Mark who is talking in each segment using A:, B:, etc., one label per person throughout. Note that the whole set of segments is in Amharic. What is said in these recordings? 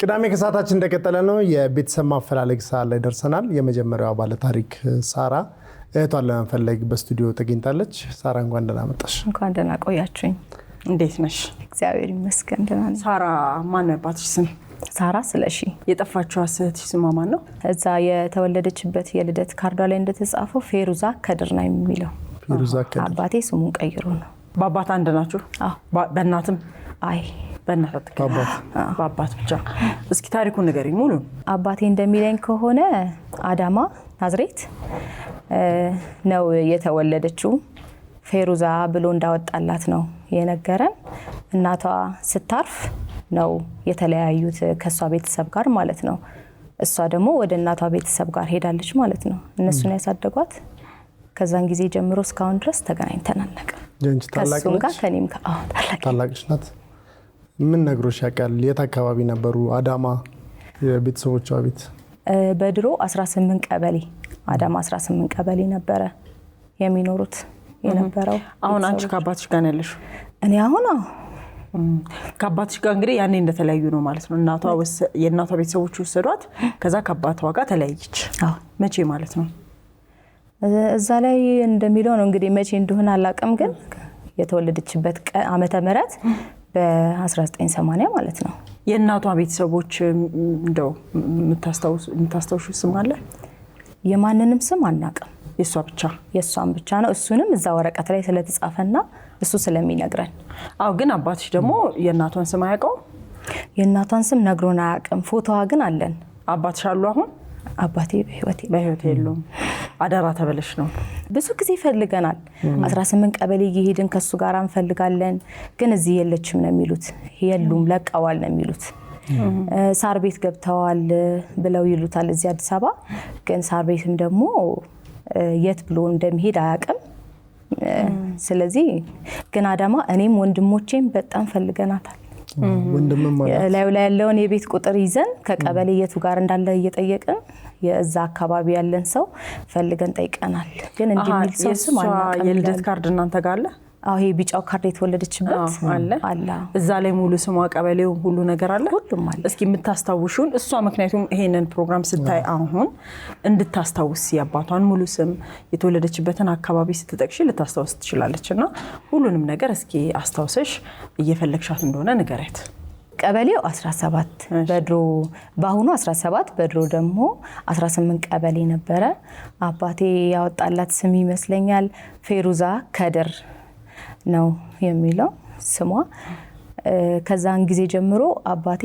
A: ቅዳሜ ከሰዓታችን እንደቀጠለ ነው። የቤተሰብ ማፈላለግ ሰዓት ላይ ደርሰናል። የመጀመሪያው ባለ ታሪክ ሳራ እህቷን ለመፈለግ በስቱዲዮ ተገኝታለች። ሳራ እንኳን ደህና መጣሽ።
B: እንኳን ደህና ቆያችሁኝ።
C: እንዴት ነሽ?
B: እግዚአብሔር ይመስገን ደህና ነኝ።
C: ሳራ ማን ነው አባትሽ ስም?
B: ሳራ ስለሺ።
C: የጠፋችው እህትሽ ስሟ ማን ነው?
B: እዛ የተወለደችበት የልደት ካርዷ ላይ እንደተጻፈው ፌሩዛ ከድር ነው የሚለው።
A: ፌሩዛ ከድር።
B: አባቴ ስሙን ቀይሮ ነው።
C: በአባት አንድ ናችሁ? በእናትም?
B: አይ
C: በእናት በአባት ብቻ። እስኪ ታሪኩን ንገሪኝ ሙሉ።
B: አባቴ እንደሚለኝ ከሆነ አዳማ ናዝሬት ነው የተወለደችው። ፌሩዛ ብሎ እንዳወጣላት ነው የነገረን። እናቷ ስታርፍ ነው የተለያዩት ከሷ ቤተሰብ ጋር ማለት ነው። እሷ ደግሞ ወደ እናቷ ቤተሰብ ጋር ሄዳለች ማለት ነው። እነሱን ያሳደጓት። ከዛን ጊዜ ጀምሮ እስካሁን ድረስ ተገናኝተናል።
A: ጀንቺ ታላቅ ነች?
B: ከኔም
A: ታላቅሽ ናት። ምን ነግሮሽ ያውቃል? የት አካባቢ ነበሩ? አዳማ የቤተሰቦቿ ቤት?
B: በድሮ 18 ቀበሌ አዳማ 18 ቀበሌ ነበረ የሚኖሩት የነበረው።
C: አሁን አንቺ ከአባትሽ ጋር ያለሽ?
B: እኔ አሁን
C: ከአባትሽ ጋር እንግዲህ ያኔ እንደተለያዩ ነው ማለት ነው። የእናቷ ቤተሰቦች ወሰዷት፣ ከዛ ከአባቷ ጋር ተለያየች። መቼ ማለት ነው?
B: እዛ ላይ እንደሚለው ነው እንግዲህ መቼ እንደሆነ አላውቅም፣ ግን የተወለደችበት ዓመተ ምህረት በ1980 ማለት ነው።
C: የእናቷ ቤተሰቦች እንደው የምታስታውሹ ስም አለ?
B: የማንንም ስም አናውቅም።
C: የሷ ብቻ?
B: የሷን ብቻ ነው። እሱንም እዛ ወረቀት ላይ ስለተጻፈና እሱ ስለሚነግረን።
C: ግን አባትሽ ደግሞ የእናቷን ስም አያውቀው?
B: የእናቷን ስም ነግሮን አያውቅም። ፎቶዋ ግን አለን።
C: አባትሽ አሉ አሁን?
B: አባቴ
C: በህይወት የሉም። አደራ ተበለሽ ነው።
B: ብዙ ጊዜ ፈልገናል። 18 ቀበሌ እየሄድን ከሱ ጋር እንፈልጋለን፣ ግን እዚህ የለችም ነው የሚሉት። የሉም ለቀዋል ነው የሚሉት። ሳር ቤት ገብተዋል ብለው ይሉታል እዚህ አዲስ አበባ። ግን ሳር ቤትም ደግሞ የት ብሎ እንደሚሄድ አያውቅም። ስለዚህ ግን አዳማ እኔም ወንድሞቼም በጣም ፈልገናታል።
A: ወንድምም ማለት
B: ላይ ያለውን የቤት ቁጥር ይዘን ከቀበሌ የቱ ጋር እንዳለ እየጠየቅን የዛ አካባቢ ያለን ሰው ፈልገን ጠይቀናል። ግን እንደሚል ሰው ስም አናውቅም።
C: የልደት ካርድ እናንተ ጋር አለ?
B: ይሄ ቢጫው ካርድ የተወለደችበት
C: አለ። እዛ ላይ ሙሉ ስሟ፣ ቀበሌው፣ ሁሉ ነገር አለ?
B: ሁሉም አለ።
C: እስኪ የምታስታውሹን እሷ ምክንያቱም ይሄንን ፕሮግራም ስታይ አሁን እንድታስታውስ የአባቷን ሙሉ ስም የተወለደችበትን አካባቢ ስትጠቅሺ ልታስታውስ ትችላለችና ሁሉንም ነገር እስኪ አስታውሰሽ እየፈለግሻት እንደሆነ ንገሪያት።
B: ቀበሌው 17 በድሮ በአሁኑ 17 በድሮ ደግሞ 18 ቀበሌ ነበረ። አባቴ ያወጣላት ስም ይመስለኛል ፌሩዛ ከድር ነው የሚለው ስሟ። ከዛን ጊዜ ጀምሮ አባቴ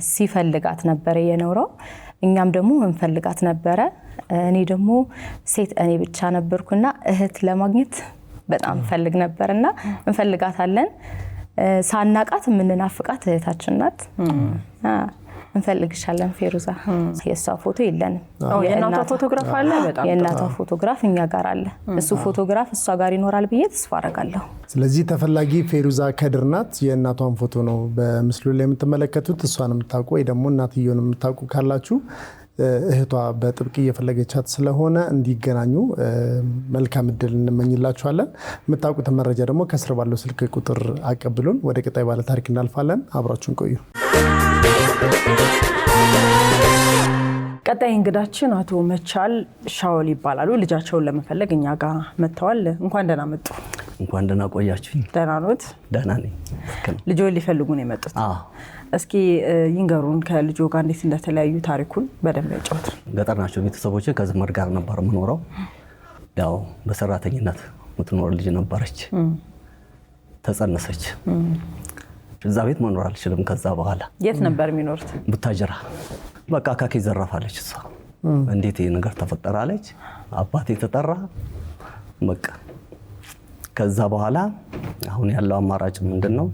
B: ሲፈልጋት ነበረ የኖረው። እኛም ደግሞ እንፈልጋት ነበረ። እኔ ደግሞ ሴት እኔ ብቻ ነበርኩና እህት ለማግኘት በጣም ፈልግ ነበርና እንፈልጋታለን። ሳናቃት የምንናፍቃት እህታችን ናት። እንፈልግሻለን ፌሩዛ። የሷ ፎቶ የለንም።
C: የእናቷ ፎቶግራፍ አለ? በጣም
B: የእናቷ ፎቶግራፍ እኛ ጋር አለ። እሱ ፎቶግራፍ እሷ ጋር ይኖራል ብዬ ተስፋ አደርጋለሁ።
A: ስለዚህ ተፈላጊ ፌሩዛ ከድር ናት። የእናቷን ፎቶ ነው በምስሉ ላይ የምትመለከቱት። እሷን የምታውቁ ወይ ደግሞ እናትየውን የምታውቁ ካላችሁ እህቷ በጥብቅ እየፈለገቻት ስለሆነ እንዲገናኙ መልካም እድል እንመኝላችኋለን። የምታውቁትን መረጃ ደግሞ ከስር ባለው ስልክ ቁጥር አቀብሉን። ወደ ቀጣይ ባለ ታሪክ እናልፋለን። አብራችሁን ቆዩ።
C: ቀጣይ እንግዳችን አቶ መቻል ሻውል ይባላሉ። ልጃቸውን ለመፈለግ እኛ ጋር መጥተዋል። እንኳን ደህና መጡ።
D: እንኳን ደህና ቆያችሁኝ።
C: ደህና ኖት?
D: ደህና ነኝ።
C: ልጆን ሊፈልጉ ነው የመጡት? እስኪ ይንገሩን ከልጆ ጋር እንዴት እንደተለያዩ ታሪኩን በደንብ ያጫውቱ።
D: ገጠር ናቸው ቤተሰቦቼ። ከዘመድ ጋር ነበር የምኖረው። ያው በሰራተኝነት የምትኖር ልጅ ነበረች። ተጸነሰች። እዛ ቤት መኖር አልችልም። ከዛ በኋላ
C: የት ነበር የሚኖሩት?
D: ቡታጅራ። በቃ ካኪ ዘራፋለች እሷ። እንዴት ይሄ ነገር ተፈጠረ አለች። አባቴ ተጠራ። በቃ ከዛ በኋላ አሁን ያለው አማራጭ ምንድነው?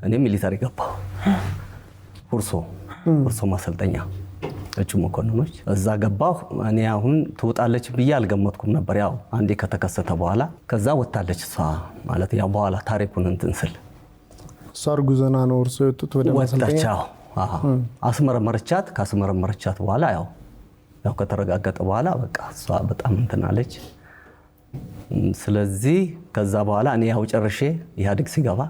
D: እኔ ሚሊተሪ ገባሁ። ሁርሶ ማሰልጠኛ እጩ መኮንኖች እዛ ገባሁ። እኔ አሁን ትወጣለች ብዬ አልገመትኩም ነበር። ያው አንዴ ከተከሰተ በኋላ ከዛ ወጣለች እሷ ማለት ያው በኋላ ታሪኩን እንትን ስል
A: እሷ እርጉዝና ነው እርሶ የወጡት ወደ ማሰልጠኛ?
D: አስመረመረቻት። ካስመረመረቻት በኋላ ያው ከተረጋገጠ በኋላ በቃ እሷ በጣም እንትን አለች። ስለዚህ ከዛ በኋላ እኔ ያው ጨርሼ ኢህአዴግ ሲገባ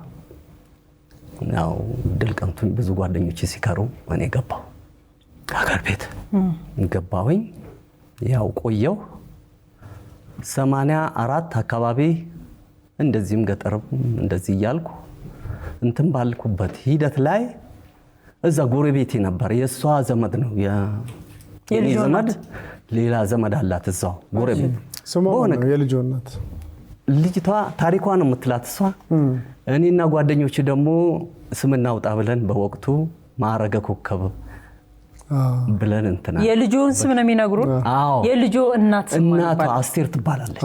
D: ያው ድል ቀንቱኝ ብዙ ጓደኞቼ ሲከሩ እኔ ገባሁ። ሾከር ቤት ገባሁኝ። ያው ቆየው 84 አካባቢ እንደዚህም ገጠርም እንደዚህ እያልኩ እንትን ባልኩበት ሂደት ላይ እዛ ጎረቤቴ ነበር። የእሷ ዘመድ ነው የኔ ዘመድ፣ ሌላ ዘመድ አላት እዛው ጎረቤት።
A: ስሟ ነው የልጇ እናት።
D: ልጅቷ ታሪኳ ነው የምትላት እሷ። እኔና ጓደኞች ደግሞ ስም እናውጣ ብለን በወቅቱ ማዕረገ ኮከብ ብለን እንትና
C: የልጆን ስም ነው የሚነግሩን። የልጆ እናት
D: እናቷ አስቴር ትባላለች።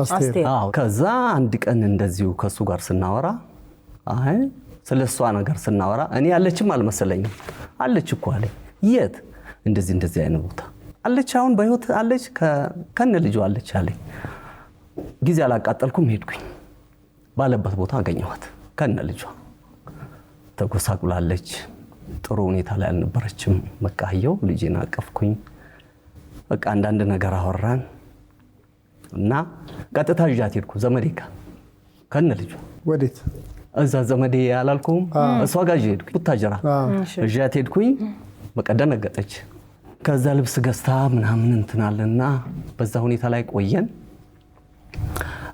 D: አዎ። ከዛ አንድ ቀን እንደዚሁ ከሱ ጋር ስናወራ አይ ስለሷ ነገር ስናወራ እኔ ያለችም አልመሰለኝም። አለች እኮ አለኝ። የት? እንደዚህ አይነት ቦታ አለች። አሁን በህይወት አለች ከነ ልጇ አለች አለኝ። ጊዜ አላቃጠልኩም፣ ሄድኩኝ። ባለበት ቦታ አገኘኋት ከነ ልጇ። ተጎሳቁላለች። ጥሩ ሁኔታ ላይ አልነበረችም። በቃ አየሁ፣ ልጄን አቀፍኩኝ። በቃ አንዳንድ ነገር አወራን እና ቀጥታ ይዣት ሄድኩ ዘመዴ ጋር ከነ ልጇ።
A: ወዴት?
D: እዛ ዘመዴ ያላልኩም እሷ ጋር ሄድኩኝ። ቡታጀራ ይዣት ሄድኩኝ። በቃ ደነገጠች። ከዛ ልብስ ገዝታ ምናምን እንትናለና በዛ ሁኔታ ላይ ቆየን።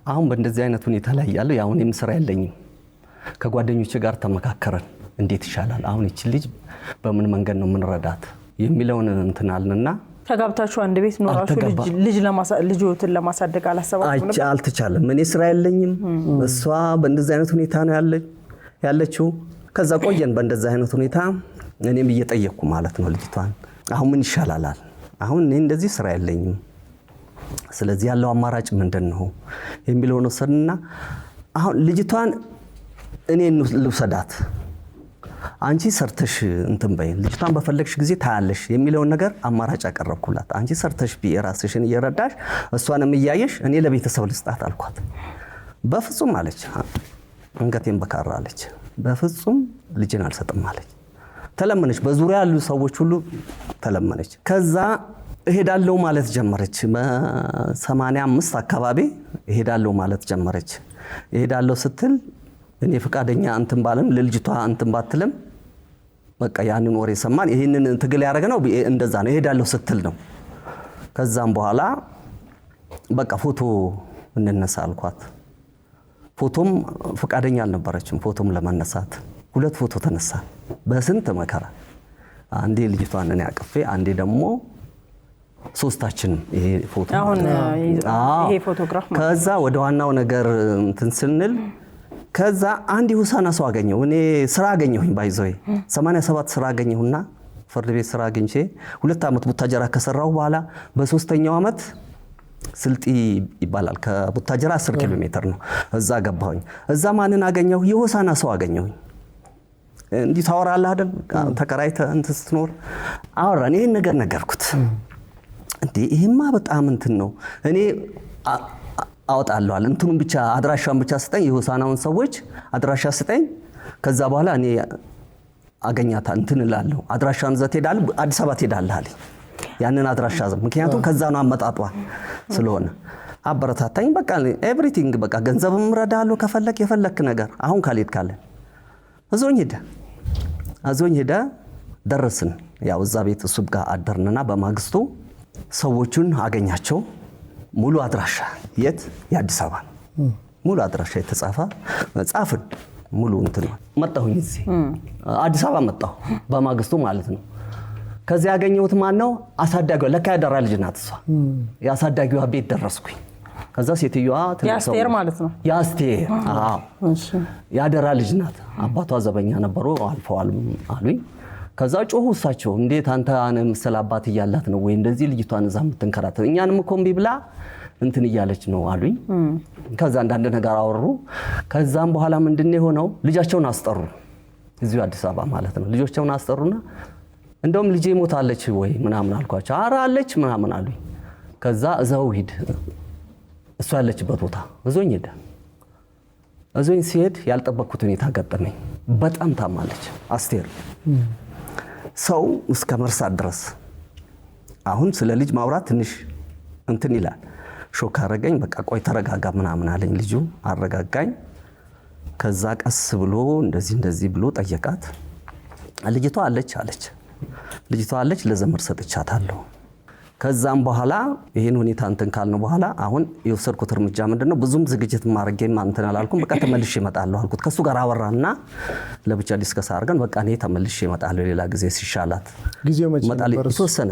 D: አሁን በእንደዚህ አይነት ሁኔታ ላይ ያለው ያው እኔም ስራ የለኝም። ከጓደኞቼ ጋር ተመካከረን እንዴት ይሻላል አሁን እቺ ልጅ በምን መንገድ ነው የምንረዳት የሚለውን እንትናልና
C: ተጋብታችሁ አንድ ቤት ኖራችሁ ልጅዎትን ለማሳደግ አላሰባችሁም ነበር?
D: አልተቻለም። እኔ ስራ የለኝም፣ እሷ በእንደዚህ አይነት ሁኔታ ነው ያለችው። ከዛ ቆየን በእንደዚህ አይነት ሁኔታ። እኔም እየጠየቅኩ ማለት ነው ልጅቷን አሁን ምን ይሻላል? አሁን እኔ እንደዚህ ስራ የለኝም፣ ስለዚህ ያለው አማራጭ ምንድነው የሚለውን ወሰድና አሁን ልጅቷን እኔ ልውሰዳት፣ አንቺ ሰርተሽ እንትን በይ፣ ልጅቷን በፈለግሽ ጊዜ ታያለሽ የሚለውን ነገር አማራጭ አቀረብኩላት። አንቺ ሰርተሽ ራስሽን እየረዳሽ እሷንም እያየሽ እኔ ለቤተሰብ ልስጣት አልኳት። በፍጹም አለች። አንገቴን በካራ አለች። በፍጹም ልጅን አልሰጥም አለች። ተለመነች። በዙሪያ ያሉ ሰዎች ሁሉ ተለመነች። ከዛ እሄዳለሁ ማለት ጀመረች። በ85 አካባቢ እሄዳለሁ ማለት ጀመረች። እሄዳለሁ ስትል እኔ ፈቃደኛ እንትን ባለም ለልጅቷ እንትን ባትልም በቃ ያንን ወሬ ሰማን። ይሄንን ትግል ያደረገነው እንደዛ ነው፣ እሄዳለሁ ስትል ነው። ከዛም በኋላ በቃ ፎቶ እንነሳ አልኳት። ፎቶም ፈቃደኛ አልነበረችም ፎቶም ለማነሳት። 2 ፎቶ ተነሳ በስንት መከራ። አንዴ ልጅቷን እኔ አቅፌ፣ አንዴ ደግሞ ሶስታችን ይሄ ፎቶ
C: ይሄ ፎቶግራፍ።
D: ከዛ ወደ ዋናው ነገር እንትን ስንል ከዛ አንድ ሆሳና ሰው አገኘው። እኔ ስራ አገኘሁኝ ባይዘይ 87 ስራ አገኘሁና ፍርድ ቤት ስራ አግኝቼ 2 አመት ቡታጀራ ከሰራው በኋላ በ3ኛው አመት ስልጢ ይባላል ከቡታጀራ 10 ኪሎ ሜትር ነው። እዛ ገባሁኝ። እዛ ማንን አገኘሁ? የሆሳና ሰው አገኘሁኝ። እንዲህ ታወራለህ አይደል? ተከራይተህ እንትን ስትኖር አወራን። ይሄን ነገር ነገርኩት። እንዴ ይሄማ በጣም እንትን ነው፣ እኔ አወጣለሁ አለ። እንትኑን ብቻ አድራሻውን ብቻ ስጠኝ፣ የሆሳናውን ሰዎች አድራሻ ስጠኝ። ከዛ በኋላ እኔ አገኛታ እንትን እላለሁ። አድራሻውን ዘት ሄዳል፣ አዲስ አበባ ትሄዳለህ አለኝ። ያንን አድራሻ ምክንያቱም ከዛ ነው አመጣጧ ስለሆነ አበረታታኝ። በቃ ኤቭሪቲንግ በቃ ገንዘብም እረዳለሁ ከፈለክ የፈለክ ነገር። አሁን ካልሄድ ካለ አዞኝ ሄደ። ደረስን። ያው እዛ ቤት እሱ ጋር አደርንና በማግስቱ ሰዎቹን አገኛቸው። ሙሉ አድራሻ የት? የአዲስ አበባ ሙሉ አድራሻ የተጻፈ ጻፍን። ሙሉ እንትን መጣሁኝ። እዚህ አዲስ አበባ መጣሁ በማግስቱ ማለት ነው። ከዚያ ያገኘሁት ማን ነው? አሳዳጊዋ። ለካ ያደራ ልጅ ናት እሷ። ያሳዳጊዋ ቤት ደረስኩኝ። ከዛ ሴትዮዋ
C: ያስቴር ማለት ነው።
D: ያስቴር አዎ፣ እሺ። ያደራ ልጅ ናት። አባቷ ዘበኛ ነበሩ፣ አልፈዋል አሉኝ። ከዛ ጮሁ እሳቸው። እንዴት አንተ መሰል አባት እያላት ነው ወይ እንደዚህ ልጅቷን እዛ የምትንከራተት? እኛንም እኮ እምቢ ብላ እንትን እያለች ነው አሉኝ። ከዛ አንዳንድ ነገር አወሩ። ከዛም በኋላ ምንድነው የሆነው? ልጃቸውን አስጠሩ። እዚሁ አዲስ አበባ ማለት ነው። ልጆቻቸውን አስጠሩና እንደውም ልጄ ሞታለች ወይ ምናምን አልኳቸው። ኧረ አለች ምናምን አሉኝ። ከዛ እዛው ሂድ እሷ ያለችበት ቦታ እዞኝ ሄደ። እዞኝ ሲሄድ ያልጠበቅኩት ሁኔታ ገጠመኝ። በጣም ታማለች አስቴር። ሰው እስከ መርሳት ድረስ አሁን ስለ ልጅ ማውራት ትንሽ እንትን ይላል። ሾክ አረጋኝ። በቃ ቆይ ተረጋጋ ምናምን አለኝ። ልጁ አረጋጋኝ። ከዛ ቀስ ብሎ እንደዚህ ብሎ ጠየቃት። ልጅቷ አለች። ልጅቷ አለች ለዘመድ ሰጥቻታለሁ። ከዛም በኋላ ይሄን ሁኔታ እንትን ካልነው በኋላ አሁን የወሰድኩት እርምጃ ምንድነው ብዙም ዝግጅት ማድረግም እንትን አላልኩም። በቃ ተመልሼ እመጣለሁ አልኩት። ከሱ ጋር አወራና ለብቻ ዲስከስ አድርገን በቃ እኔ ተመልሼ እመጣለሁ ሌላ ጊዜ ሲሻላት
A: ጊዜው መቼ ነበር?
D: ተወሰነ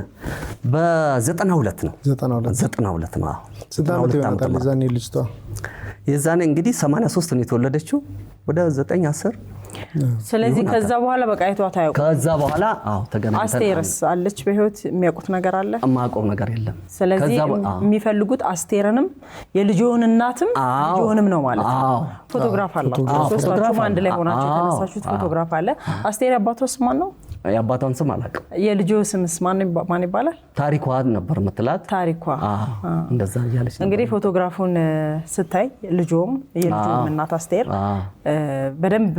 D: በ92 ነው።
A: 92
D: ነው።
A: ስንት ዓመት ይሆናል የዛኔ ልጅቷ?
D: የዛኔ እንግዲህ 83 ነው የተወለደችው ወደ 9 10
C: ስለዚህ ከዛ በኋላ በቃ አይቷት አያውቁም።
D: ከዛ በኋላ ተገናኝተን
C: አስቴርስ አለች በህይወት የሚያውቁት ነገር አለ?
D: የማውቀው ነገር የለም።
C: ስለዚህ የሚፈልጉት አስቴርንም የልጆን እናትም ልጆንም ነው ማለት ነው። ፎቶግራፍ አላችሁ ሶስታችሁም አንድ ላይ ሆናችሁ የተነሳችሁት ፎቶግራፍ አለ። አስቴር አባቷ ስም ማን ነው?
D: የአባቷን ስም አላውቅም።
C: የልጆ ስምስ ማን ይባላል?
D: ታሪኳ ነበር የምትላት።
C: ታሪኳ
D: እንደዛ እያለች ነበር።
C: እንግዲህ ፎቶግራፉን ስታይ ልጆም የልጆም እናት አስቴር በደንብ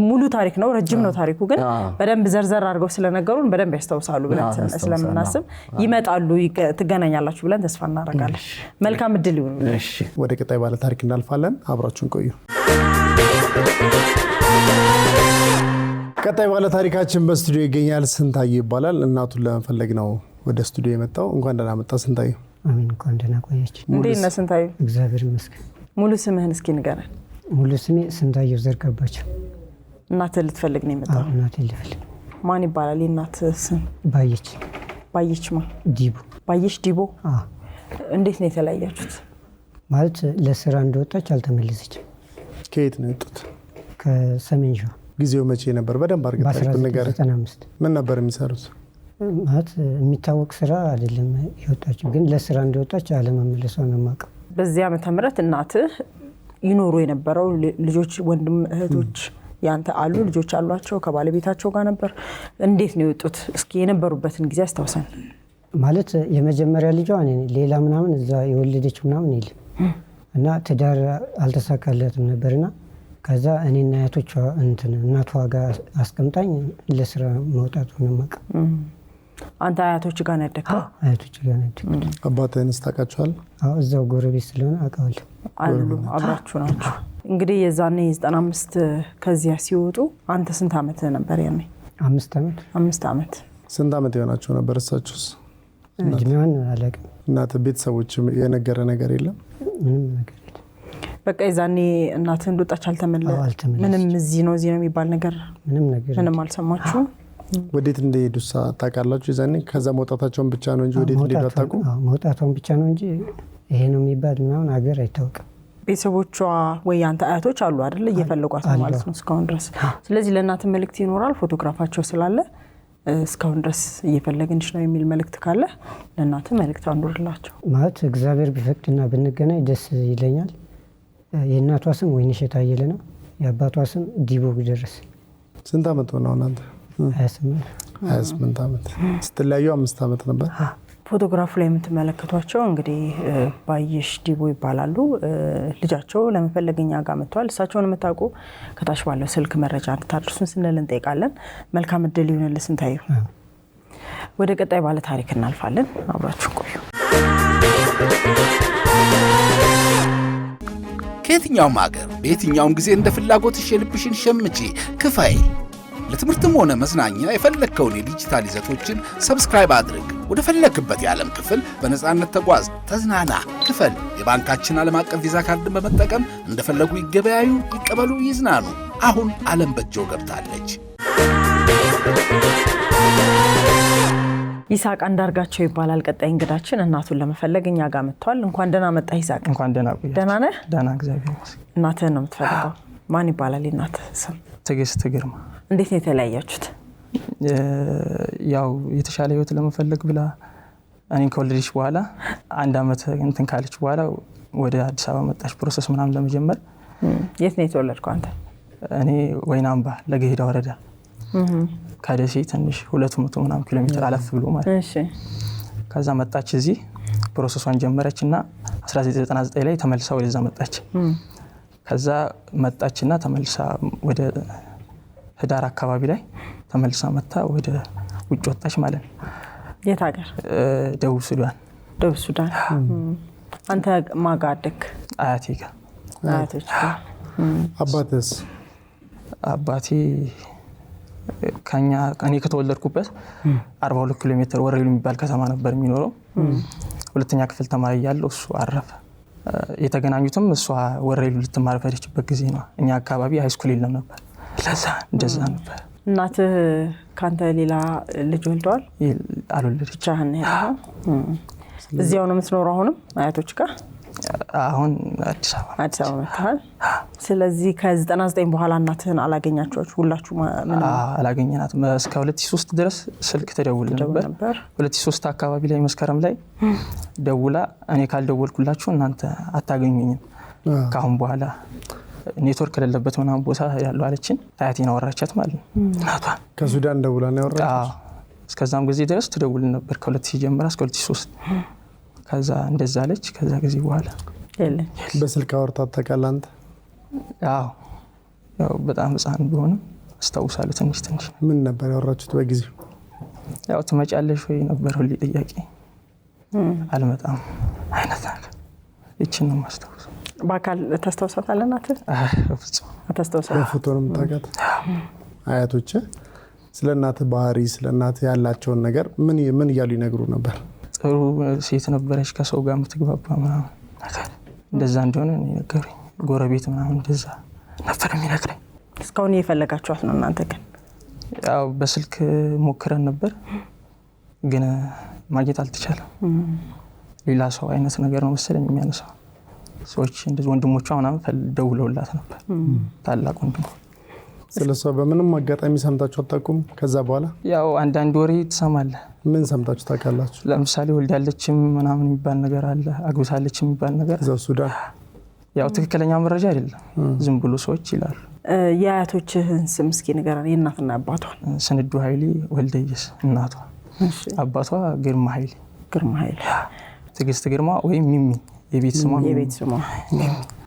C: ሙሉ ታሪክ ነው፣ ረጅም ነው ታሪኩ፣ ግን በደንብ ዘርዘር አድርገው ስለነገሩን በደንብ ያስታውሳሉ ብለን ስለምናስብ ይመጣሉ፣ ትገናኛላችሁ ብለን ተስፋ እናደርጋለን። መልካም እድል ይሁን።
D: እሺ፣
A: ወደ ቀጣይ ባለ ታሪክ እናልፋለን። አብራችሁን ቆዩ። ቀጣይ ባለ ታሪካችን በስቱዲዮ ይገኛል። ስንታየው ይባላል። እናቱን ለመፈለግ ነው ወደ ስቱዲዮ የመጣው። እንኳን ደህና መጣ ስንታየው።
E: አሜን። እንኳን ደህና ቆያችሁ።
C: እንዴት ነህ ስንታየው?
E: እግዚአብሔር ይመስገን።
C: ሙሉ ስምህን እስኪ ንገረን።
E: ሙሉ ስሜ ስንታየው ዘርጋባቸው።
C: እናትህ ልትፈልግ ነው የመጣው?
E: እናቴን ልፈልግ።
C: ማን ይባላል የእናትህ ስም?
E: ባየች።
C: ባየች ማ?
E: ዲቦ።
C: ባየች ዲቦ። እንዴት ነው የተለያያችሁት?
E: ማለት ለስራ እንደወጣች አልተመለሰችም።
A: ከየት ነው የወጡት?
E: ከሰሜን ሸዋ።
A: ጊዜው መቼ ነበር? በደንብ አድርገህ ነገር
E: 95
A: ምን ነበር የሚሰሩት?
E: ማለት የሚታወቅ ስራ አይደለም የወጣችው፣ ግን ለስራ እንደወጣች አለመመለሷን ነው የማውቀው።
C: በዚህ ዓመተ ምህረት እናትህ ይኖሩ የነበረው ልጆች ወንድም እህቶች ያንተ አሉ? ልጆች አሏቸው? ከባለቤታቸው ጋር ነበር? እንዴት ነው የወጡት? እስኪ የነበሩበትን ጊዜ አስታውሰን።
E: ማለት የመጀመሪያ ልጇ እኔ ሌላ ምናምን እዛ የወለደችው ምናምን የለም እና ትዳር አልተሳካለትም ነበርና ከዛ እኔና አያቶቿ እናቷ ጋር አስቀምጣኝ ለስራ መውጣቱ ነው የማውቀው።
C: አንተ አያቶች ጋር ነው ያደግከው?
E: አያቶች ጋር ነው ያደግኩት።
A: አባትህንስ ታውቃቸዋለህ?
E: እዛው ጎረቤት ስለሆነ አውቃለሁ።
C: አሉ አብራችሁ ናችሁ። እንግዲህ የዛኔ 95 ከዚያ ሲወጡ አንተ ስንት ዓመት ነበር ያኔ?
E: 5 ዓመት።
A: ስንት ዓመት የሆናቸው ነበር እሳቸውስ?
E: እድሜዋን አላውቅም።
A: እናት ቤተሰቦች የነገረ ነገር የለም?
E: ምንም ነገር የለም።
C: በቃ የዛኔ እናትህ እንደወጣች ምንም እዚህ ነው የሚባል ነገር ምንም አልሰማችሁም?
A: ወዴት እንደሄዱ ታውቃላችሁ? የዛኔ ከዛ መውጣታቸውን ብቻ ነው እንጂ ወዴት እንደሄዱ አታውቁም?
E: መውጣቷን ብቻ ነው እንጂ ይሄ ነው የሚባል ምናምን ሀገር አይታወቅም።
C: ቤተሰቦቿ ወይ አንተ አያቶች አሉ አይደል? እየፈለጓት ማለት ነው እስካሁን ድረስ። ስለዚህ ለእናትህ መልእክት ይኖራል? ፎቶግራፋቸው ስላለ እስካሁን ድረስ እየፈለግንሽ ነው የሚል መልእክት ካለ ለእናትህ መልእክት አንዱርላቸው።
E: ማለት እግዚአብሔር ቢፈቅድና ብንገናኝ ደስ ይለኛል። የእናቷ ስም ወይንሸት አየለ ነው። የአባቷ ስም ዲቦ ደረስ።
A: ስንት ዓመት ሆነው እናንተ? 28 ዓመት። ስትለያዩ 5 ዓመት ነበር።
C: ፎቶግራፉ ላይ የምትመለከቷቸው እንግዲህ ባየሽ ዲቦ ይባላሉ። ልጃቸው ለመፈለገኛ ጋር መጥቷል። እሳቸውን የምታውቁ ከታች ባለው ስልክ መረጃ እንድታደርሱን ስንል እንጠይቃለን። መልካም እድል ይሁንልህ ስንታየው። ወደ ቀጣይ ባለ ታሪክ እናልፋለን። አብራችሁ ቆዩ።
F: ከየትኛውም ሀገር በየትኛውም ጊዜ እንደ ፍላጎትሽ የልብሽን ሸምቼ ክፈይ። ለትምህርትም ሆነ መዝናኛ የፈለግከውን የዲጂታል ይዘቶችን ሰብስክራይብ አድርግ። ወደ ፈለግክበት የዓለም ክፍል በነፃነት ተጓዝ፣ ተዝናና፣ ክፈል። የባንካችን ዓለም አቀፍ ቪዛ ካርድን በመጠቀም እንደፈለጉ ይገበያዩ፣ ይቀበሉ፣ ይዝናኑ። አሁን ዓለም በእጆ ገብታለች።
C: ይስሐቅ አንዳርጋቸው ይባላል ቀጣይ እንግዳችን። እናቱን ለመፈለግ እኛ ጋር መጥቷል። እንኳን ደህና መጣ ይስሐቅ።
G: እንኳን ደህና ቆያችሁ።
C: ደህና ነህ?
G: ደህና እግዚአብሔር ይመስገን።
C: እናትህን ነው የምትፈልገው? ማን ይባላል የእናትህ ስም?
G: ትዕግስት ግርማ።
C: እንዴት ነው የተለያያችሁት?
G: ያው የተሻለ ህይወት ለመፈለግ ብላ እኔን ከወለደች በኋላ 1 ዓመት እንትን ካለች በኋላ ወደ አዲስ አበባ መጣች ፕሮሰስ ምናምን ለመጀመር።
C: የት ነው የተወለድከው አንተ?
G: እኔ ወይና አምባ ለገሄዳ ወረዳ ከደሴ ትንሽ 200 ምናምን ኪሎ ሜትር አለፍ ብሎ ማለት።
C: እሺ።
G: ከዛ መጣች እዚህ ፕሮሰሷን ጀመረችና 1999 ላይ ተመልሳ ወደዛ መጣች። ከዛ መጣችና ተመልሳ ወደ ህዳር አካባቢ ላይ ተመልሳ መጣ ወደ ውጭ ወጣች ማለት ነው።
C: የት ሀገር?
G: ደቡብ ሱዳን።
C: ደቡብ ሱዳን። አንተ ማጋ አደክ?
G: አያቴ ጋር።
C: አያቶች ጋር።
A: አባትስ?
G: አባቴ እኔ ከተወለድኩበት 42 ኪሎ ሜትር ወረኢሉ የሚባል ከተማ ነበር የሚኖረው። ሁለተኛ ክፍል ተማሪ እያለሁ እሱ አረፈ። የተገናኙትም እሷ ወረኢሉ ልትማር በሄደችበት ጊዜ ነው። እኛ አካባቢ ሃይስኩል የለም ነበር። ለዛ እንደዛ ነበር።
C: እናትህ ካንተ ሌላ ልጅ ወልደዋል?
G: አልወለደች።
C: ብቻህን ያለው? እዚያው ነው የምትኖረው አሁንም አያቶች ጋር?
G: አሁን አዲስ አበባ
C: መጥተሃል። ስለዚህ ከ99 በኋላ እናትህን አላገኛችኋችሁ? ሁላችሁ ምን
G: አላገኘናትም። እስከ 2003 ድረስ ስልክ ተደውል ነበር። 2003 አካባቢ ላይ መስከረም ላይ ደውላ እኔ ካልደወልኩላችሁ እናንተ አታገኙኝም ካሁን በኋላ ኔትወርክ ለለበት ምናምን ቦታ ያለው አለችን። አያቴን አወራቻት ማለት ነው እናቷ።
A: ከሱዳን ደውላ ነው ያወራቻት?
G: እስከዛም ጊዜ ድረስ ትደውል ነበር ከ2000 ጀምራ እስከ 2003። ከዛ እንደዛ አለች። ከዛ ጊዜ በኋላ
A: በስልክ አወርታት ታውቃለህ አንተ?
G: ያው በጣም ህፃን ቢሆንም አስታውሳለሁ ትንሽ።
A: ምን ነበር ያወራችሁት በጊዜው?
G: ያው ትመጫለሽ ወይ ነበር ሁሌ ጥያቄ። አልመጣም አይነት ነገር። እቺን ነው የማስታውሰው።
C: በአካል ታስታውሳታለህ እናትህ?
G: ፍጹም
C: አታስታውሳት?
A: በፎቶ ነው የምታውቃት? አያቶች ስለ እናትህ ባህሪ ስለ እናትህ ያላቸውን ነገር ምን እያሉ ይነግሩ ነበር?
G: ጥሩ ሴት ነበረች፣ ከሰው ጋር የምትግባባ ምናምን ነገር እንደዛ እንደሆነ ነው የነገሩኝ። ጎረቤት ምናምን እንደዛ ነበር የሚነግረኝ።
C: እስካሁን እየፈለጋችኋት ነው እናንተ ግን?
G: ያው በስልክ ሞክረን ነበር ግን ማግኘት አልተቻለም። ሌላ ሰው አይነት ነገር ነው መሰለኝ የሚያነሳው። ሰዎች እንደዚህ ወንድሞቿ ምናምን ደውለውላት ነበር፣ ታላቅ ወንድሟ።
A: ስለሷ በምንም አጋጣሚ ሰምታችሁ አታውቁም? ከዛ በኋላ
G: ያው አንዳንድ ወሬ ትሰማለህ።
A: ምን ሰምታችሁ ታውቃላችሁ?
G: ለምሳሌ ወልዳለችም ምናምን የሚባል ነገር አለ፣ አግብታለችም የሚባል ነገር
A: እዛው ሱዳን።
G: ያው ትክክለኛ መረጃ አይደለም፣ ዝም ብሎ ሰዎች ይላሉ።
C: የአያቶችህን ስም እስኪ ንገረን፣ የእናትና አባቷን።
G: ስንዱ ኃይሌ ወልደየስ እናቷ፣ አባቷ ግርማ ኃይሌ። ትዕግስት ግርማ ወይም ሚሚ የቤት ስሟ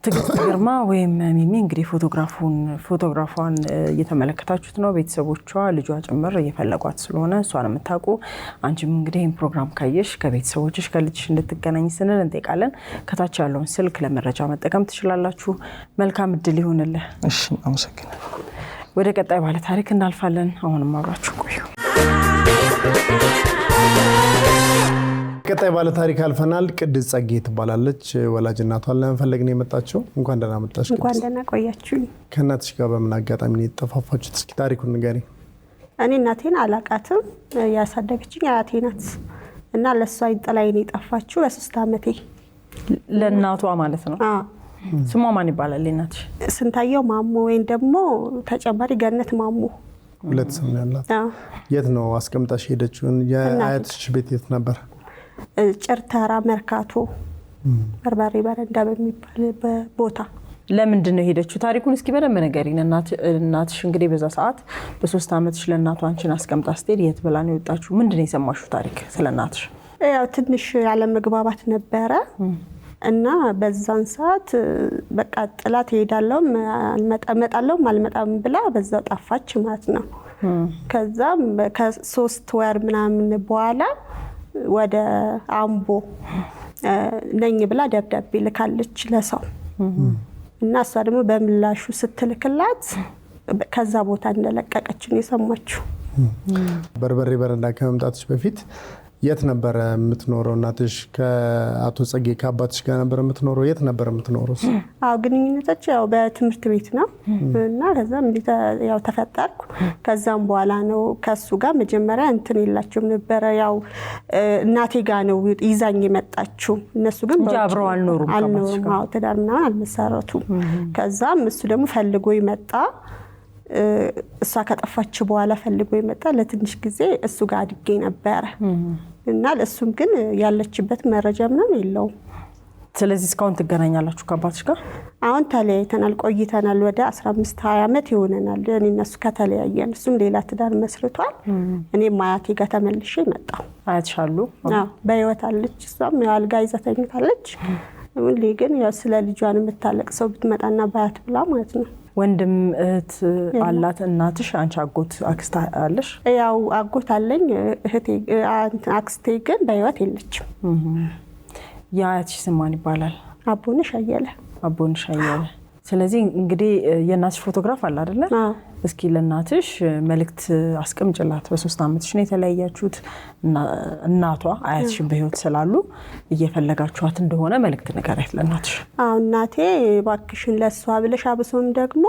G: ትዕግስት ግርማ ወይም ሚሚ። እንግዲህ ፎቶግራፏን እየተመለከታችሁት ነው። ቤተሰቦቿ ልጇ ጭምር እየፈለጓት ስለሆነ እሷን የምታውቁ አንቺም እንግዲህ ይህን ፕሮግራም ካየሽ ከቤተሰቦችሽ ከልጅሽ እንድትገናኝ ስንል እንጠይቃለን። ከታች ያለውን ስልክ ለመረጃ መጠቀም ትችላላችሁ። መልካም እድል ይሁንልህ። እሺ፣ አመሰግናለሁ።
C: ወደ ቀጣይ ባለ ታሪክ እናልፋለን። አሁንም አብራችሁ ቆዩ።
A: ቀጣይ ባለ ታሪክ አልፈናል። ቅድስት ጸጌ ትባላለች። ወላጅ እናቷን ለመፈለግ ነው የመጣችው። እንኳን ደህና መጣሽ።
H: እንኳን ደህና ቆያችሁ።
A: ከእናትሽ ጋር በምን አጋጣሚ ነው የተጠፋፋችሁት? እስኪ ታሪኩን ንገሪኝ።
H: እኔ እናቴን አላቃትም። ያሳደገችኝ አያቴ ናት እና ለሷ ጥላዬ ነው የጠፋችው በ3 ዓመቴ።
C: ለእናቷ ማለት ነው? ስሟ ማን ይባላል እናትሽ?
H: ስንታየው ማሞ ወይም ደግሞ ተጨማሪ ገነት ማሞ።
A: ሁለት ስም ነው ያላት። የት ነው አስቀምጣሽ ሄደችው? የአያትሽ ቤት የት ነበር?
H: ጭርተራ መርካቶ በርበሬ በረንዳ በሚባል ቦታ።
C: ለምንድን ነው ሄደችው? ታሪኩን እስኪ በደንብ ንገሪኝ። እናትሽ እንግዲህ በዛ ሰዓት በ3 ዓመትሽ ለእናቷ አንቺን አስቀምጣ ስትሄድ የት ብላ ነው የወጣችው? ምንድን ነው የሰማሽው ታሪክ ስለ እናትሽ?
H: ያው ትንሽ ያለመግባባት ነበረ እና በዛን ሰዓት በቃ ጥላት ሄዳለሁም እመጣለሁም አልመጣም ብላ በዛው ጠፋች ማለት ነው። ከዛም ከ3 ወር ምናምን በኋላ ወደ አምቦ ነኝ ብላ ደብዳቤ ልካለች ለሰው እና እሷ ደግሞ በምላሹ ስትልክላት ከዛ ቦታ እንደለቀቀች ነው የሰማችው።
A: በርበሬ በረንዳ ከመምጣትሽ በፊት የት ነበር የምትኖረው እናትሽ? ከአቶ ጸጌ ከአባትሽ ጋር ነበር የምትኖረው? የት ነበር የምትኖረው?
H: አዎ ግንኙነታችን ያው በትምህርት ቤት ነው እና ከዛም ያው ተፈጠርኩ። ከዛም በኋላ ነው ከሱ ጋር መጀመሪያ እንትን የላቸውም ነበረ። ያው እናቴ ጋር ነው ይዛኝ የመጣችው። እነሱ ግን
C: አብረው አልኖሩም።
H: አዎ ትዳር ምናምን አልመሰረቱም። ከዛም እሱ ደግሞ ፈልጎ ይመጣ። እሷ ከጠፋች በኋላ ፈልጎ ይመጣ። ለትንሽ ጊዜ እሱ ጋር አድጌ ነበረ እና ለሱም ግን ያለችበት መረጃ ምናምን የለውም።
C: ስለዚህ እስካሁን ትገናኛላችሁ ከአባትሽ ጋር?
H: አሁን ተለያይተናል፣ ቆይተናል። ወደ 15-20 ዓመት ይሆነናል እኔ እነሱ ከተለያየን። እሱም ሌላ ትዳር መስርቷል። እኔም አያቴ ጋር ተመልሼ መጣሁ።
C: አያትሽ አሉ?
H: አዎ በህይወት አለች። እሷም አልጋ ይዛ ተኝታለች። ሁሌ ግን ያው ስለ ልጇን የምታለቅሰው ብትመጣና ባያት ብላ ማለት ነው።
C: ወንድም እህት አላት እናትሽ? አንቺ አጎት አክስት አለሽ?
H: ያው አጎት አለኝ። እህቴ አክስቴ ግን በህይወት የለችም።
C: የአያትሽ ስም ማን ይባላል?
H: አቦነሽ አየለ።
C: አቦነሽ አየለ። ስለዚህ እንግዲህ የእናትሽ ፎቶግራፍ አለ አይደለ? እስኪ ለእናትሽ መልእክት አስቀምጭላት። በ3 ዓመትሽ ነው የተለያያችሁት። እናቷ አያትሽን በህይወት ስላሉ እየፈለጋችኋት እንደሆነ መልእክት ንገሪያት ለእናትሽ።
H: አዎ እናቴ እባክሽን ለሷ ብለሽ አብሶም ደግሞ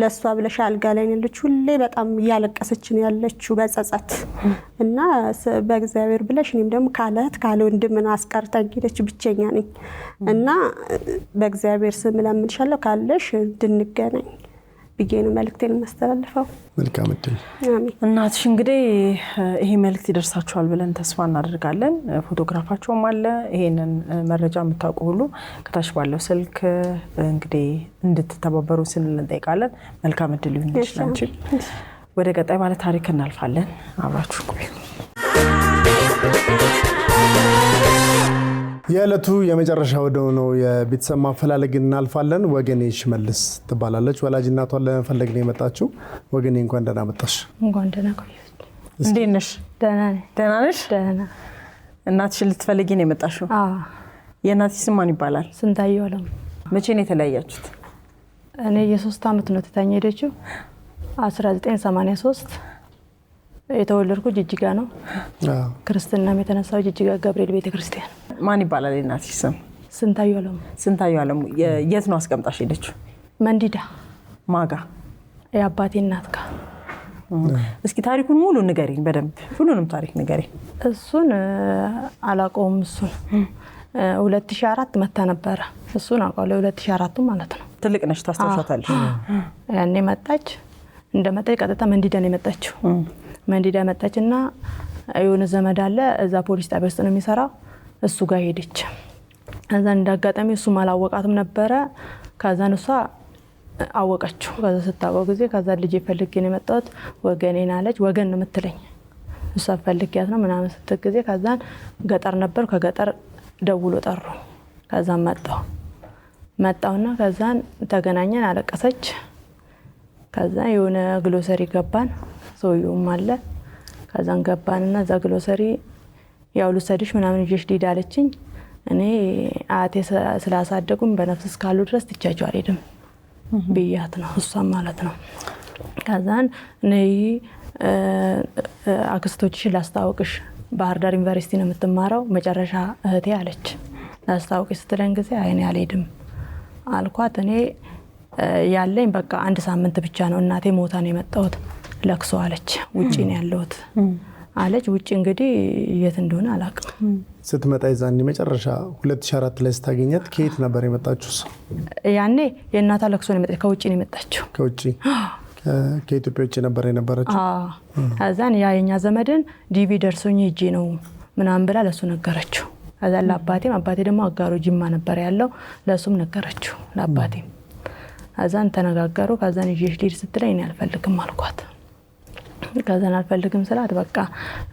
H: ለሷ ብለሽ አልጋ ላይ ነች ሁሌ በጣም እያለቀሰች ነው ያለችው በጸጸት እና በእግዚአብሔር ብለሽ እኔም ደግሞ ካለት ካለ ወንድምን አስቀርታኝ ሄደች ብቸኛ ነኝ እና በእግዚአብሔር ስም ለምንሻለሁ ካለሽ እንድንገናኝ ብዬ ነው መልእክቴን ማስተላለፈው።
A: መልካም እድል።
H: አሜን።
C: እናትሽ እንግዲህ ይሄ መልእክት ይደርሳችኋል ብለን ተስፋ እናደርጋለን። ፎቶግራፋቸውም አለ። ይሄንን መረጃ የምታውቁ ሁሉ ከታች ባለው ስልክ እንግዲህ እንድትተባበሩ ስንል እንጠይቃለን። መልካም እድል ይሁንልሽ አንቺ። ወደ ቀጣይ ባለ ታሪክ እናልፋለን። አብራችሁ ቆዩ።
A: የዕለቱ የመጨረሻ ወደው ነው የቤተሰብ ማፈላለግ እናልፋለን። ወገኔ ሽመልስ ትባላለች። ወላጅ እናቷን ለመፈለግ ነው የመጣችው። ወገኔ እንኳን ደህና መጣሽ።
B: እንኳን ደህና ቆየሽ።
C: እንዴት ነሽ?
B: ደህና ነኝ።
C: ደህና ነሽ?
B: ደህና።
C: እናትሽን ልትፈልጊ ነው የመጣሽው?
B: አዎ።
C: የእናትሽ ስም ማን ይባላል?
B: ስንታየው አለም።
C: መቼ ነው የተለያያችሁት?
B: እኔ የ3 ዓመት ነው ትታኝ ሄደችው። 1983 የተወለድኩ ጅጅጋ ነው። ክርስትናም የተነሳው ጅጅጋ ገብርኤል ቤተክርስቲያን።
C: ማን ይባላል የእናትሽ ስም?
B: ስንታየው አለም።
C: ስንታየው አለም። የት ነው አስቀምጣሽ ሄደችው?
B: መንዲዳ።
C: ማጋ?
B: የአባቴ እናት ጋር።
C: እስኪ ታሪኩን ሙሉ ንገሪኝ፣ በደንብ ሁሉንም ታሪክ ንገሪኝ።
B: እሱን አላውቀውም። እሱን 2004 መታ ነበረ። እሱን አውቀዋለሁ። 2004 ማለት ነው።
C: ትልቅ ነሽ፣ ታስታውሻታለሽ?
B: ያኔ መጣች። እንደመጣች ቀጥታ መንዲዳ ነው የመጣችው። መንዲዳ መጣችና የሆነ ዘመድ አለ እዛ ፖሊስ ጣቢያ ውስጥ ነው የሚሰራው፣ እሱ ጋር ሄደች። ከዛ እንዳጋጣሚ እሱ ማላወቃትም ነበረ። ከዛን እሷ አወቀችው። ከዛ ስታወቅ ጊዜ ከዛ ልጅ ፈልጌ ነው የመጣሁት ወገኔን አለች። ወገን ነው የምትለኝ እሷ ፈልጊያት ነው ምናምን ስትል ጊዜ ከዛን ገጠር ነበር። ከገጠር ደውሎ ጠሩ። ከዛን መጣውና ከዛን ተገናኘን። አለቀሰች። ከዛ የሆነ ግሎሰሪ ገባን። ሰውየውም አለ። ከዛን ገባንና እዛ ግሎሰሪ ያው ልሰድሽ ምናምን ይዤሽ ሊድ አለችኝ። እኔ አያቴ ስላሳደጉም በነፍስ እስካሉ ድረስ ትቻቸው አልሄድም ብያት ነው እሷም ማለት ነው። ከዛን ነይ አክስቶችሽን ላስታውቅሽ፣ ባህር ዳር ዩኒቨርሲቲ ነው የምትማረው መጨረሻ እህቴ አለች። ላስታውቅሽ ስትለኝ ጊዜ አይኔ አልሄድም አልኳት። እኔ ያለኝ በቃ 1 ሳምንት ብቻ ነው፣ እናቴ ሞታ ነው የመጣሁት ለቅሶ አለች። ውጪ ነው ያለሁት አለች። ውጪ እንግዲህ የት እንደሆነ አላውቅም።
A: ስትመጣ ይዛኔ መጨረሻ 2004 ላይ ስታገኛት ከየት ነበር የመጣችው?
B: ያኔ የእናቷ ለቅሶ ነው የመጣችው። ከውጪ ነው የመጣችው።
A: ከውጪ ከኢትዮጵያ ውጪ ነበር የነበረችው።
B: ከዛን ያ የኛ ዘመድን ዲቪ ደርሶኝ ሂጄ ነው ምናምን ብላ ለሱ ነገረችው። ከዛ ለአባቴም፣ አባቴ ደግሞ አጋሮ ጅማ ነበር ያለው፣ ለሱም ነገረችው ለአባቴም። ከዛን ተነጋገሩ። ከዛን ይዤሽ ልሂድ ስትለኝ እኔ አልፈልግም አልኳት። ከዛን አልፈልግም ስላት በቃ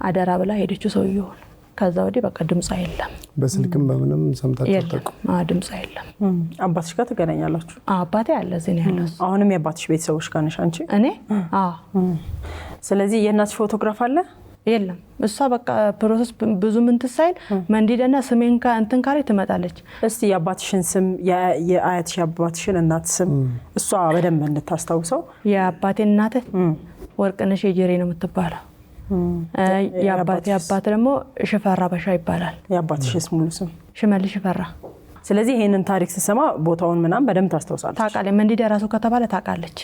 B: አደራ ብላ ሄደችው ሰውየውን። ከዛ ወዲህ በቃ ድምጽ የለም።
A: በስልክም በምንም ሰምታችሁ ተጠቁ?
B: ድምጽ የለም።
C: አባትሽ ጋር ትገናኛላችሁ?
B: አባቴ አለ እዚህ ነው ያለው።
C: አሁንም የአባትሽ ቤተሰቦች ጋር ነሽ አንቺ?
B: እኔ
C: ስለዚህ የእናትሽ ፎቶግራፍ አለ?
B: የለም። እሷ በቃ ፕሮሰስ ብዙ ምን ትሳይል መንዲዳና ስሜን እንትን ካለ ትመጣለች።
C: እስቲ የአባትሽን ስም የአያትሽ የአባትሽን እናት ስም እሷ በደንብ እንድታስታውሰው።
B: የአባቴ እናት ወርቅነሽ የጀሬ ነው የምትባለው። የአባቴ አባት ደግሞ ሽፈራ በሻ ይባላል።
C: የአባትሽስ ሙሉ ስም?
B: ሽመልስ ሽፈራ።
C: ስለዚህ ይሄንን ታሪክ ስሰማ ቦታውን ምናምን በደንብ ታስታውሳለች?
B: ታውቃለች። መንዲዳ ራሱ ከተባለ ታውቃለች።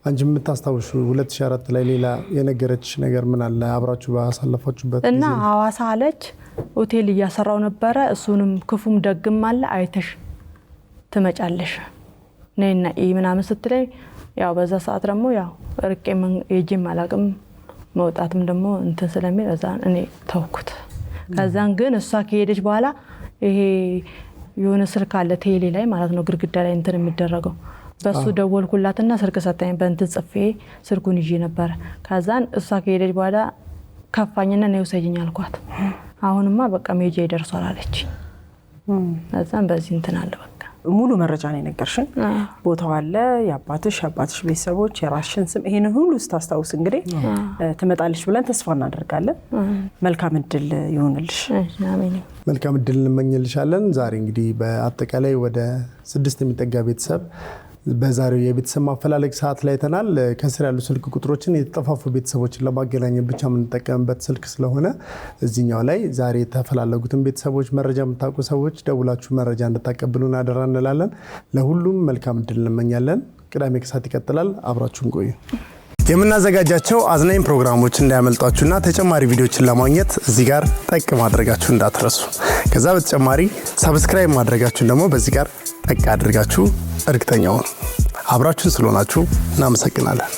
A: አንቺ የምታስታውሹ 2004 ላይ ሌላ የነገረች ነገር ምን አለ አብራችሁ ባሳለፋችሁበት?
B: እና ሐዋሳ አለች ሆቴል እያሰራው ነበረ። እሱንም ክፉም ደግም አለ አይተሽ ትመጫለሽ ነይና ምናምን ስትለኝ ያው በዛ ሰዓት ደግሞ ያው ርቄም የጂም አላቅም መውጣትም ደግሞ እንትን ስለሚል እዛ እኔ ተውኩት። ከዛን ግን እሷ ከሄደች በኋላ ይሄ የሆነ ስልክ አለ ቴሌ ላይ ማለት ነው ግድግዳ ላይ እንትን የሚደረገው በሱ ደወልኩላትና ስልክ ሰጣኝ። በእንትን ጽፌ ስልኩን ይዤ ነበር። ከዛን እሷ ከሄደች በኋላ ከፋኝና ነው ወሰጂኝ አልኳት። አሁንማ በቃ ሜጄ ይደርሷል አለች። ከዛን በዚህ እንትን አለ በቃ
C: ሙሉ መረጃ ነው የነገርሽን። ቦታው አለ፣ የአባትሽ ቤተሰቦች፣ የራስሽን ስም፣ ይሄንን ሁሉ ስታስታውስ እንግዲህ ትመጣለች ብለን ተስፋ እናደርጋለን። መልካም እድል ይሁንልሽ።
B: አሜን።
A: መልካም እድል እንመኝልሻለን። ዛሬ እንግዲህ በአጠቃላይ ወደ 6 የሚጠጋ ቤተሰብ በዛሬው የቤተሰብ ማፈላለግ ሰዓት ላይ ተናል። ከስር ያሉ ስልክ ቁጥሮችን የተጠፋፉ ቤተሰቦችን ለማገናኘት ብቻ የምንጠቀምበት ስልክ ስለሆነ እዚህኛው ላይ ዛሬ የተፈላለጉትን ቤተሰቦች መረጃ የምታውቁ ሰዎች ደውላችሁ መረጃ እንድታቀብሉን አደራ እንላለን። ለሁሉም መልካም እድል እንመኛለን። ቅዳሜ ከሰዓት ይቀጥላል። አብራችሁን ቆዩ። የምናዘጋጃቸው አዝናኝ ፕሮግራሞች እንዳያመልጧችሁና ተጨማሪ ቪዲዮችን ለማግኘት እዚህ ጋር ጠቅ ማድረጋችሁ እንዳትረሱ። ከዛ በተጨማሪ ሰብስክራይብ ማድረጋችሁን ደግሞ በዚህ ጋር ጠቅ አድርጋችሁ እርግጠኛውን አብራችሁን ስለሆናችሁ እናመሰግናለን።